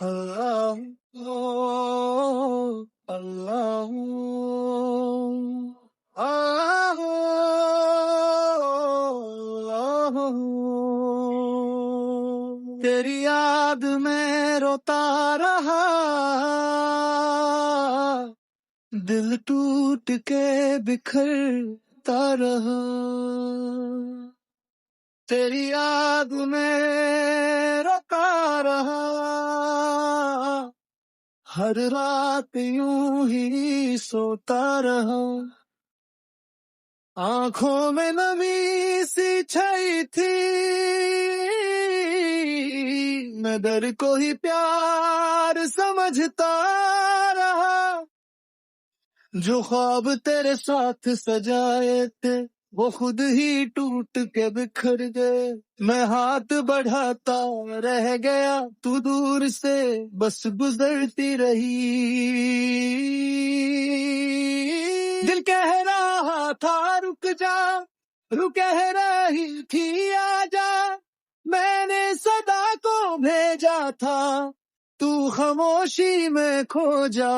اللہ اللہ تیری یاد میں روتا رہا، دل ٹوٹ کے بکھرتا رہا، تیری یاد میں روتا رہا، ہر رات یوں ہی سوتا رہا، آنکھوں میں نمی سی چھائی تھی، میں در کو ہی پیار سمجھتا رہا، جو خواب تیرے ساتھ سجائے تھے وہ خود ہی ٹوٹ کے بکھر گئے، میں ہاتھ بڑھاتا رہ گیا، تو دور سے بس گزرتی رہی، دل کہہ رہا تھا رک جا، کہہ رہی تھی آ جا، میں نے صدا کو بھیجا تھا، تو خاموشی میں کھو جا،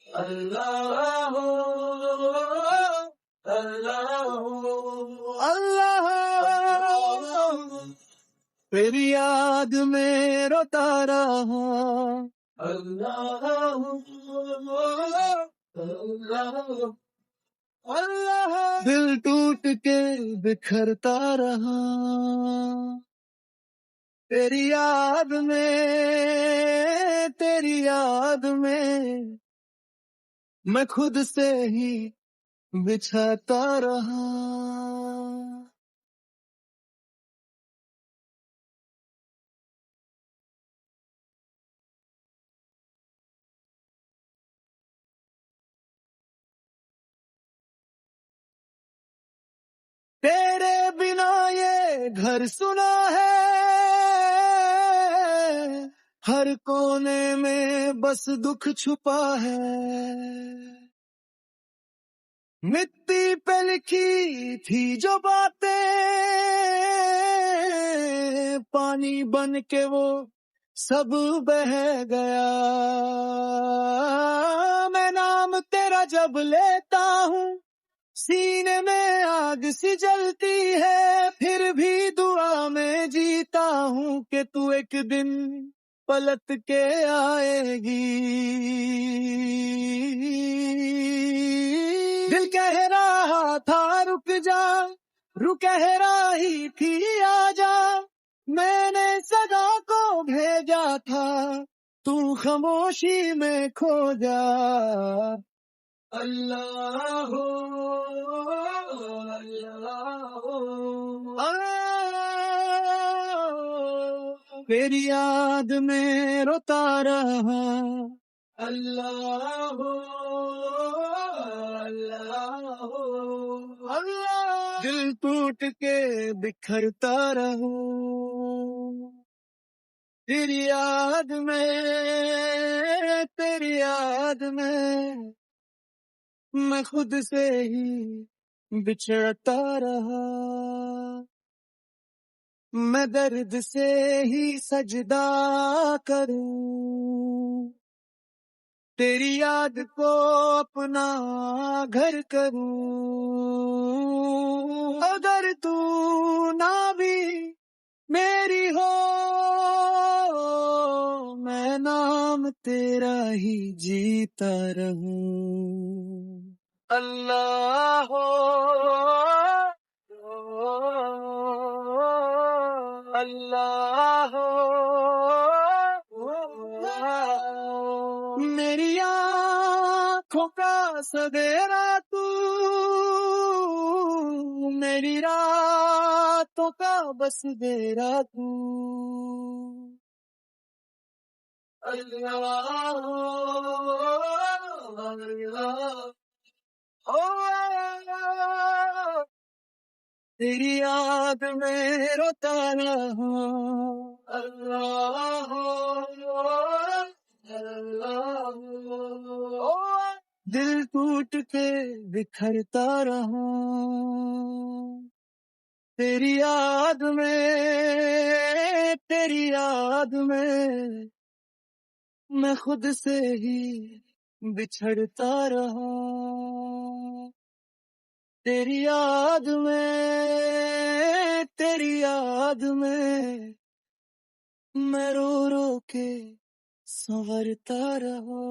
اللہ اللہ اللہ، تیری یاد میں روتا رہا، اللہ اللہ، دل ٹوٹ کے بکھرتا رہا، تیری یاد میں میں خود سے ہی بچھاتا رہا، تیرے بنا یہ گھر سنا ہے، ہر کونے میں بس دکھ چھپا ہے، مٹی پہ لکھی تھی جو باتیں پانی بن کے وہ سب بہہ گیا، میں نام تیرا جب لیتا ہوں سینے میں آگ سی جلتی ہے، پھر بھی دعا میں جیتا ہوں کہ تو ایک دن پلٹ کے آئے گی، دل کہہ رہا تھا رک جا، کہہ رہی تھی آ جا، میں نے صدا کو بھیجا تھا، تو خاموشی میں کھو جا، اللہ تیری یاد میں روتا رہا، اللہ اللہ، دل ٹوٹ کے بکھرتا رہا، تیری یاد میں میں خود سے ہی بچھڑتا رہا، میں درد سے ہی سجدہ کروں، تیری یاد کو اپنا گھر کروں، اگر تو نہ بھی میری ہو میں نام تیرا ہی جیتا رہوں، اللہ اللہ میری آنکھوں کا سدیرا تو، میری راتوں کا بس دیرا تو، اللہ تیری یاد میں روتا رہا، اللہ اللہ، دل ٹوٹ کے بکھرتا رہا، تیری یاد تیری یاد میں خود سے ہی بچھڑتا رہا. تیری یاد میں رو رو کے سنورتا رہا.